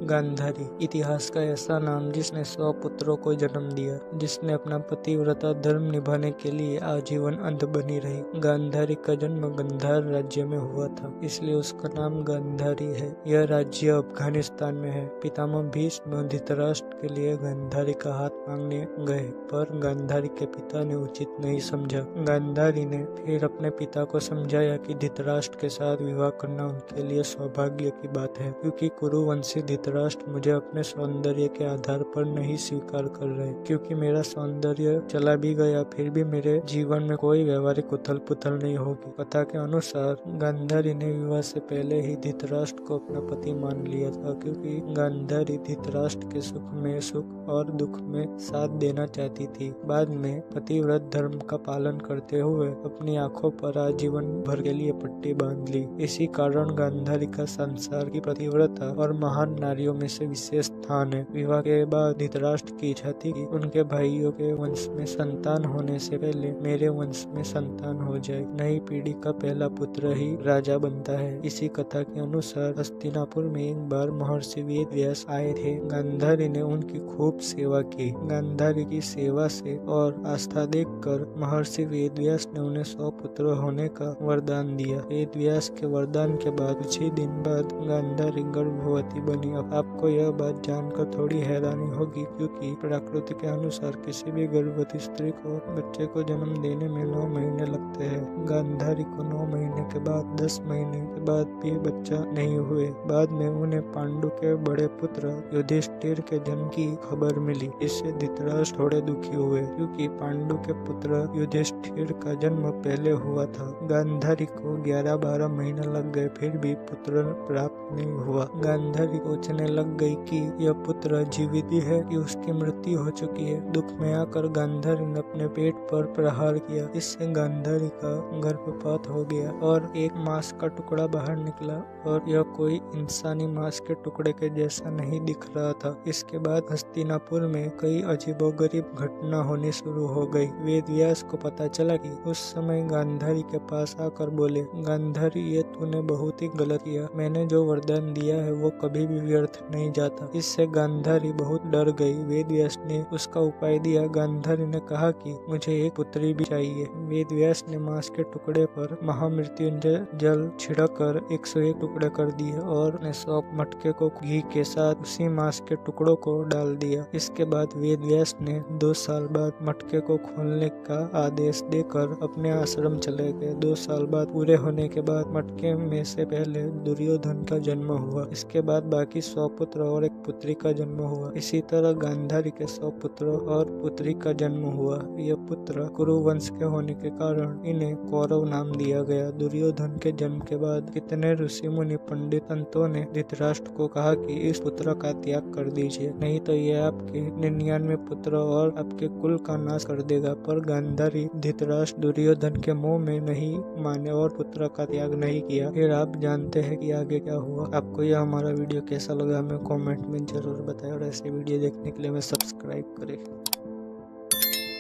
गांधारी, इतिहास का ऐसा नाम जिसने 100 पुत्रों को जन्म दिया, जिसने अपना पतिव्रता धर्म निभाने के लिए आजीवन अंध बनी रही। गांधारी का जन्म गांधार राज्य में हुआ था, इसलिए उसका नाम गांधारी है। यह राज्य अफगानिस्तान में है। पितामह भीष्म धृतराष्ट्र के लिए गांधारी का हाथ मांगने गए, पर गांधारी के पिता ने उचित नहीं समझा। गांधारी ने फिर अपने पिता को समझाया कि धृतराष्ट्र के साथ विवाह करना उनके लिए सौभाग्य की बात है, क्योंकि कुरुवंशी धृतराष्ट्र मुझे अपने सौंदर्य के आधार पर नहीं स्वीकार कर रहे। क्योंकि मेरा सौंदर्य चला भी गया, फिर भी मेरे जीवन में कोई व्यवहारिक उथल पुथल नहीं होगी। कथा के अनुसार गांधारी ने विवाह से पहले ही धृतराष्ट्र को अपना पति मान लिया था, क्योंकि गांधारी धृतराष्ट्र के सुख में सुख और दुख में साथ देना चाहती थी। बाद में पतिव्रत धर्म का पालन करते हुए अपनी आंखों पर आजीवन भर के लिए पट्टी बांध ली। इसी कारण गांधारी का संसार की पतिव्रता और महान नारियों में से विशेष स्थान है। विवाह के बाद धृतराष्ट्र की इच्छा थी कि उनके भाइयों के वंश में संतान होने से पहले मेरे वंश में संतान हो जाए। नई पीढ़ी का पहला पुत्र ही राजा बनता है। इसी कथा के अनुसार हस्तिनापुर में एक बार महर्षि वेद व्यास आए थे। गांधारी ने उनकी खूब सेवा की। गांधारी की सेवा से और आस्था देखकर महर्षि वेद व्यास ने उन्हें 100 पुत्र होने का वरदान दिया। वेद व्यास के वरदान के बाद कुछ ही दिन बाद गांधारी गर्भवती बनी। अब आपको यह बात जानकर थोड़ी हैरानी होगी, क्योंकि प्रकृति के अनुसार किसी भी गर्भवती स्त्री को बच्चे को जन्म देने में 9 महीने लगते हैं। गांधारी को 9 महीने के बाद 10 महीने के बाद भी बच्चा नहीं हुए। बाद में उन्हें पांडु के बड़े पुत्र युधिष्ठिर के जन्म की खबर मिली। इससे धृतराष्ट्र थोड़े दुखी हुए, क्योंकि पांडु के पुत्र युधिष्ठिर का जन्म पहले हुआ था। गांधारी को 11-12 महीने लग गए, फिर भी पुत्र प्राप्त नहीं हुआ। गांधारी सोचने लग गई कि यह पुत्र जीवित ही है कि उसकी मृत्यु हो चुकी है। दुख में आकर गांधारी ने अपने पेट पर प्रहार किया। इससे गांधारी का गर्भपात हो गया और एक मांस का टुकड़ा बाहर निकला, और यह कोई इंसानी मांस के टुकड़े के जैसा नहीं दिख रहा था। इसके बाद हस्तिनापुर में कई अजीबोगरीब घटना होनी शुरू हो गई। वेद व्यास को पता चला कि उस समय गांधारी के पास आकर बोले, गांधारी, ये तूने बहुत ही गलत किया। मैंने जो वरदान दिया है वो कभी भी व्यर्थ नहीं जाता। इससे गांधारी बहुत डर गई। वेद व्यास ने उसका उपाय दिया। गांधारी ने कहा कि मुझे एक पुत्री भी चाहिए। वेद व्यास ने मांस के टुकड़े पर महामृत्युंजय जल छिड़ककर 101 टुकड़े कर दिए और 100 मटके को घी के साथ उसी मांस के टुकड़ों को डाल दिया। इसके बाद वेद व्यास ने 2 साल बाद मटके को खोलने का आदेश देकर अपने आश्रम चले गए। 2 साल बाद पूरे होने के बाद मटके में से पहले दुर्योधन का जन्म हुआ। इसके बाद बाकी 100 पुत्र और एक पुत्री का जन्म हुआ। इसी तरह गांधारी के 100 पुत्र और पुत्री का जन्म हुआ। यह पुत्र कुरुवंश के होने के कारण इन्हें कौरव नाम दिया गया। दुर्योधन के जन्म के बाद कितने ऋषि मुनि पंडित संतों ने धृतराष्ट्र को कहा कि इस पुत्र का त्याग कर दीजिए, नहीं तो यह आपके 99 पुत्र और आपके कुल का नाश कर देगा। पर गांधारी धृतराष्ट्र दुर्योधन के मुंह में नहीं माने और पुत्र का त्याग नहीं किया। फिर आप जानते हैं कि आगे क्या हुआ। आपको यह हमारा वीडियो कैसा लगा हमें कमेंट में जरूर बताएं, और ऐसे वीडियो देखने के लिए हमें सब्सक्राइब करें।